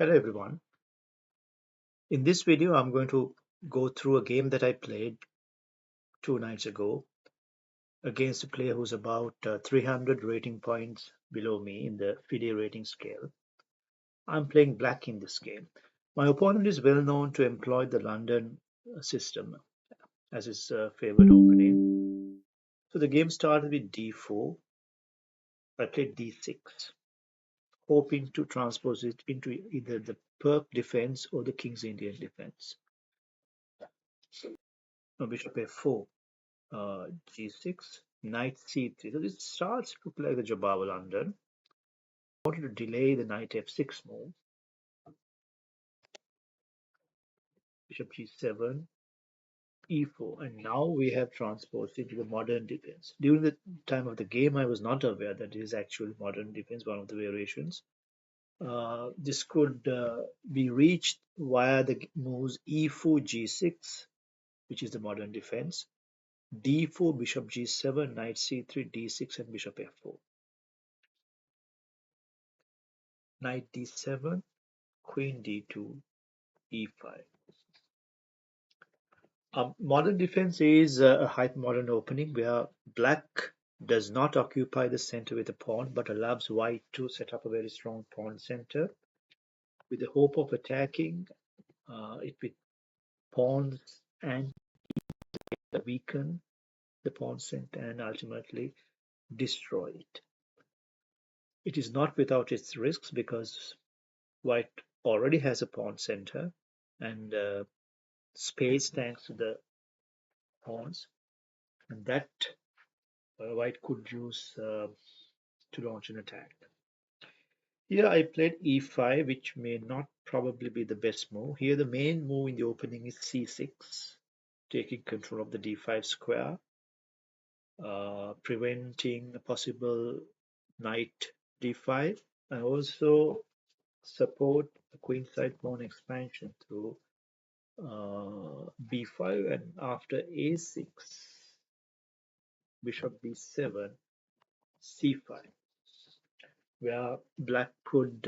Hello everyone. In this video, I'm going to go through a game that I played 2 nights ago against a player who's about 300 rating points below me in the FIDE rating scale. I'm playing black in this game. My opponent is well known to employ the London system as his favorite opening. So the game started with d4. I played d6, hoping to transpose it into either the Perk defense or the King's Indian defense. Now bishop f4. G6, knight c3. So this starts to look like the Jababa London. I wanted to delay the knight f6 move. Bishop g7, e4, and now we have transposed into the modern defense. During the time of the game, I was not aware that it is actually modern defense, one of the variations. This could be reached via the moves e4, g6, which is the modern defense, d4, bishop g7, knight c3, d6, and bishop f4. Knight d7, queen d2, e5. Modern defense is a hyper-modern opening where black does not occupy the center with a pawn but allows white to set up a very strong pawn center with the hope of attacking it with pawns and weaken the pawn center and ultimately destroy it. It is not without its risks because white already has a pawn center and space thanks to the pawns, and that white could use to launch an attack. Here I played e5, which may not probably be the best move. Here the main move in the opening is c6, taking control of the d5 square, preventing a possible knight d5, and also support the queenside pawn expansion through b5, and after a6, bishop b7, c5, where black could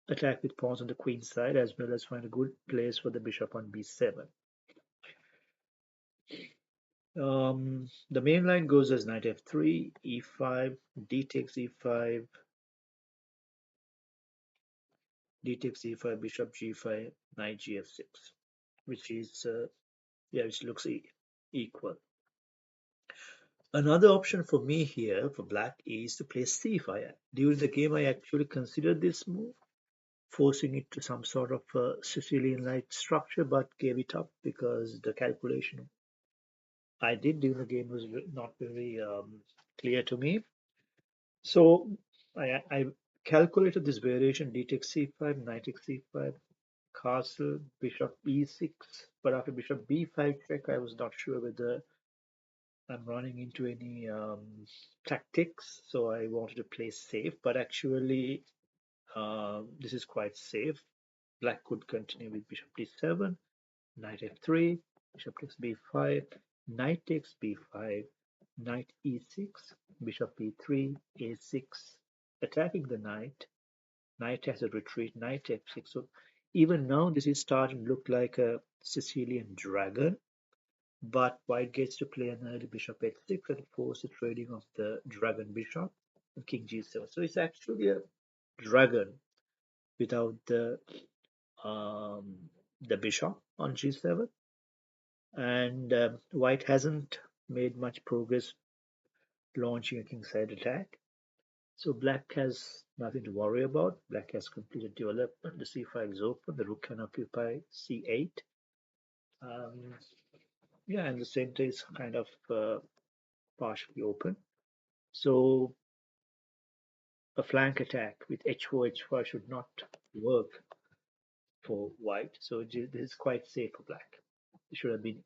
attack with pawns on the queen side as well as find a good place for the bishop on b7. The main line goes as knight f3, e5, d takes e5, d takes e5, bishop g5, knight gf6, which is which looks equal. Another option for me here for black is to play c5. During the game, I actually considered this move, forcing it to some sort of Sicilian-like structure, but gave it up because the calculation I did during the game was not very clear to me. So I calculated this variation: d takes c5, knight takes c5, castle, bishop e6. But after bishop b5 check, I was not sure whether I'm running into any tactics. So I wanted to play safe, but actually this is quite safe. Black could continue with bishop d7, knight f3, bishop takes b5, knight takes b5, knight e6, bishop e3, a6, attacking the knight. Knight has a retreat, knight f6. So even now this is starting to look like a Sicilian dragon, but white gets to play an early bishop h6 and force the trading of the dragon bishop and king g7. So it's actually a dragon without the bishop on g7, and white hasn't made much progress launching a kingside attack. So black has nothing to worry about. Black has completed development. The c5 is open. The rook can occupy c8. Yeah, and the center is kind of partially open. So a flank attack with h4, h5 should not work for white. So this is quite safe for black. It should have been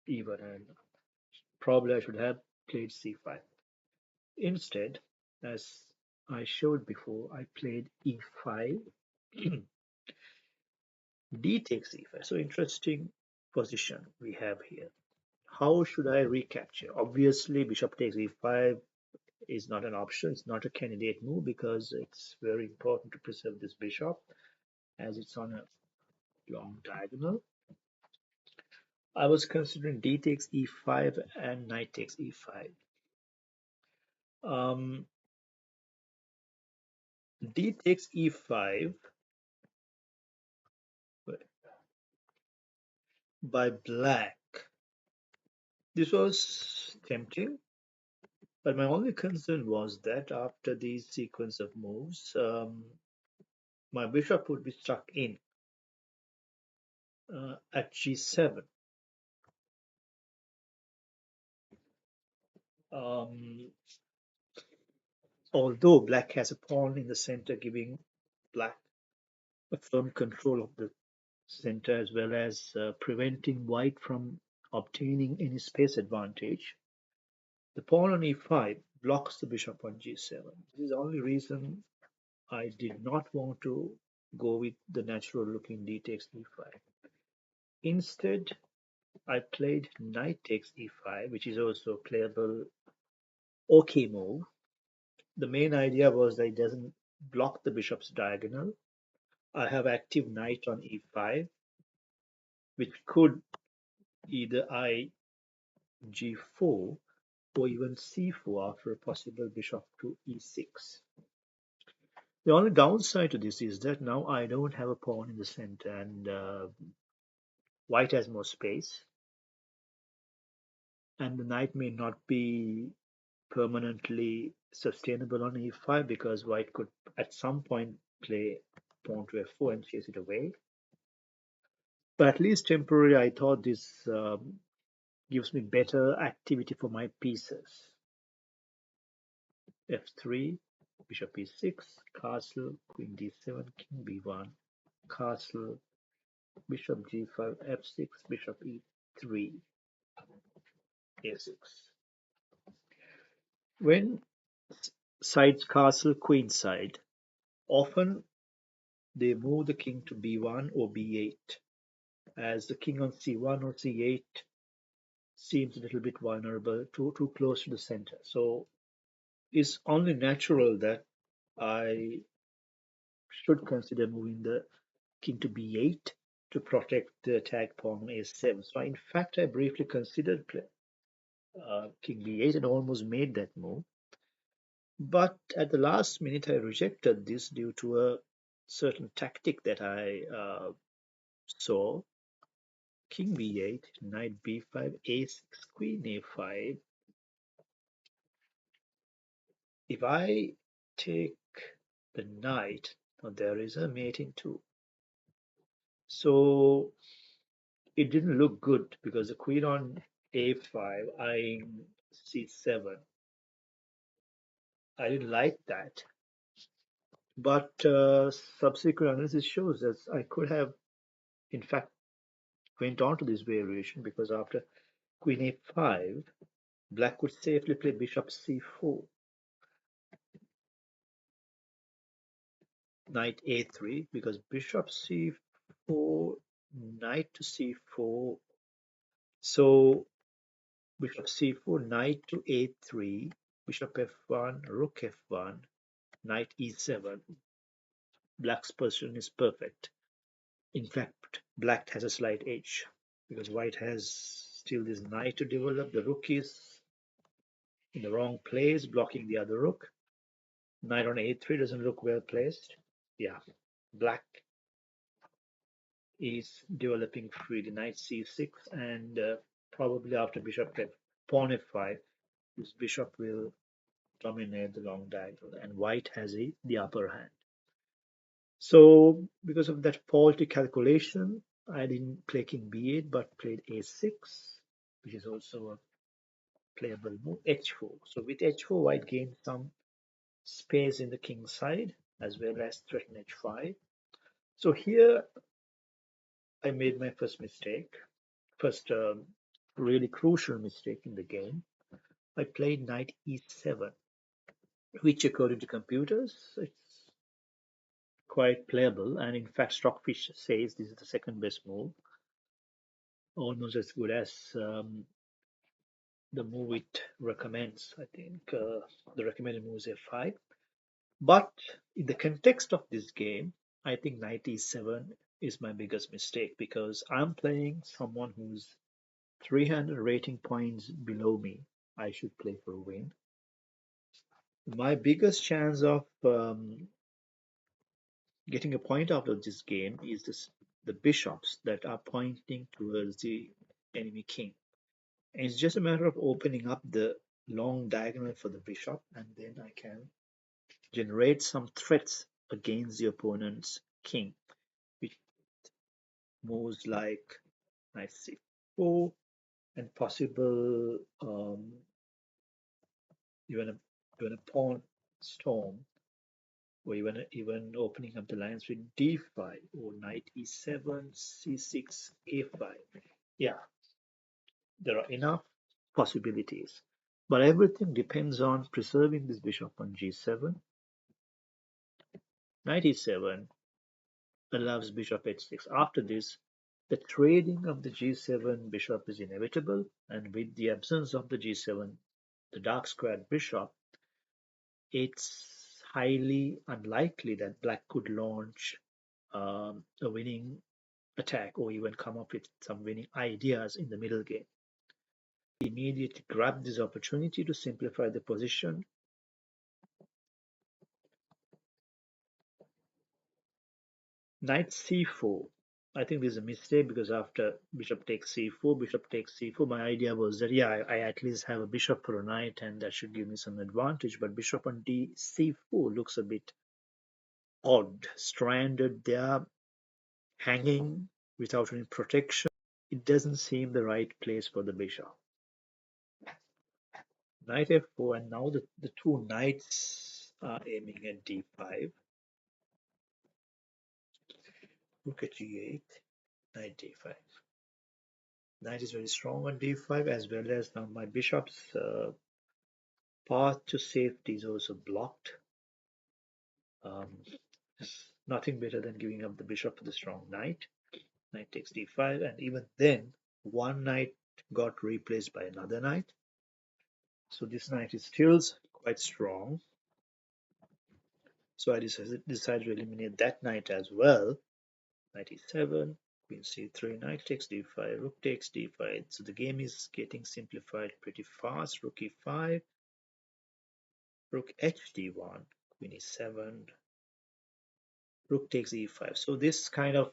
even, and probably I should have played c5. Instead, as I showed before, I played e5, d takes e5. So interesting position we have here. How should I recapture? Obviously, bishop takes e5 is not an option. It's not a candidate move because it's very important to preserve this bishop as it's on a long diagonal. I was considering d takes e5 and knight takes e5. Um, d takes e5 by black. This was tempting, but my only concern was that after these sequence of moves, my bishop would be stuck in at g7. Um, although black has a pawn in the center, giving black a firm control of the center as well as preventing white from obtaining any space advantage. The pawn on e5 blocks the bishop on g7. This is the only reason I did not want to go with the natural looking d takes e5. Instead, I played knight takes e5, which is also a playable okay move. The main idea was that it doesn't block the bishop's diagonal. I have active knight on e5, which could either I g4 or even c4 after a possible bishop to e6. The only downside to this is that now I don't have a pawn in the center and white has more space, and the knight may not be permanently sustainable on e5 because white could at some point play pawn to f4 and chase it away. But at least temporarily, I thought this gives me better activity for my pieces. f3, bishop e6, castle, queen d7, king b1, castle, bishop g5, f6, bishop e3, a6. When sides castle, queen side, often they move the king to b1 or b8, as the king on c1 or c8 seems a little bit vulnerable, too close to the center. So it's only natural that I should consider moving the king to b8 to protect the attack pawn on a7. So in fact, I briefly considered king b8 and almost made that move. But at the last minute, I rejected this due to a certain tactic that I saw. King b8, knight b5, a6, queen a5. If I take the knight, now there is a mate in two. So it didn't look good because the queen on a5 eyeing c7. I didn't like that. But subsequent analysis shows that I could have, in fact, went on to this variation because after queen a5, black could safely play bishop c4, knight a3, because bishop c4, knight to c4. So bishop c4, knight to a3, bishop f1, rook f1, knight e7. Black's position is perfect. In fact, black has a slight edge because white has still this knight to develop. The rook is in the wrong place, blocking the other rook. Knight on a3 doesn't look well placed. Yeah, black is developing freely. Knight c6, and probably after bishop f, pawn f5, this bishop will dominate the long diagonal, and white has the upper hand. So because of that faulty calculation, I didn't play king b8, but played a6, which is also a playable move, h4. So with h4, white gained some space in the king side as well as threaten h5. So here I made my first mistake, first really crucial mistake in the game. I played knight e7, which according to computers, it's quite playable. And in fact, Stockfish says this is the second best move, almost as good as the move it recommends. I think the recommended move is f5. But in the context of this game, I think knight e7 is my biggest mistake because I'm playing someone who's 300 rating points below me. I should play for a win. My biggest chance of getting a point out of this game is the bishops that are pointing towards the enemy king. And it's just a matter of opening up the long diagonal for the bishop, and then I can generate some threats against the opponent's king, which moves like knight c4 and possible even a even a pawn storm, or even opening up the lines with d5 or knight e7, c6, a5. Yeah, there are enough possibilities. But everything depends on preserving this bishop on g7. Knight e7 allows bishop h6. After this, the trading of the g7 bishop is inevitable, and with the absence of the g7, the dark squared bishop, it's highly unlikely that black could launch a winning attack or even come up with some winning ideas in the middle game. He immediately grabbed this opportunity to simplify the position. Knight c4. I think this is a mistake because after bishop takes c4, bishop takes c4, my idea was that, yeah, I at least have a bishop for a knight and that should give me some advantage. But bishop on d c4 looks a bit odd, stranded there, hanging without any protection. It doesn't seem the right place for the bishop. Knight f4, and now the two knights are aiming at d5. Rook at g8, knight d5. Knight is very strong on d5, as well as now my bishop's path to safety is also blocked. Um, Nothing better than giving up the bishop for the strong knight. Knight takes d5, and even then, one knight got replaced by another knight. So this knight is still quite strong. So I decided to eliminate that knight as well. Knight e7, queen c3, knight takes d5, rook takes d5. So the game is getting simplified pretty fast. Rook e5, rook hd1, queen e7, rook takes e5. So this kind of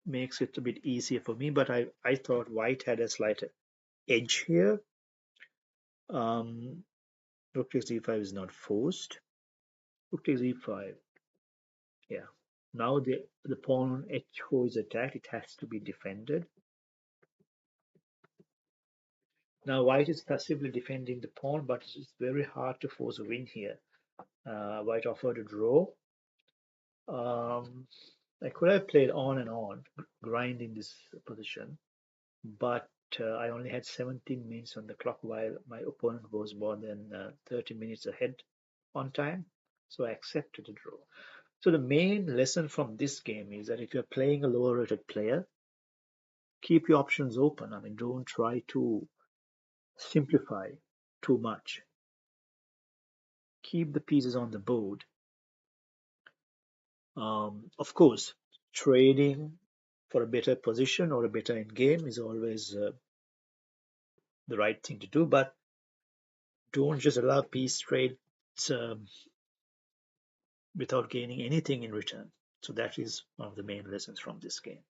makes it a bit easier for me, but I thought white had a slight edge here. Rook takes e5 is not forced. Rook takes e5. Yeah. Now the pawn on h4 is attacked. It has to be defended. Now white is passively defending the pawn, but it's very hard to force a win here. White offered a draw. I could have played on and on, grinding this position, but I only had 17 minutes on the clock while my opponent was more than 30 minutes ahead on time. So I accepted the draw. So the main lesson from this game is that if you're playing a lower rated player, keep your options open. I mean, don't try to simplify too much. Keep the pieces on the board. Of course, trading for a better position or a better end game is always the right thing to do, but don't just allow piece trades um, without gaining anything in return. So that is one of the main lessons from this game.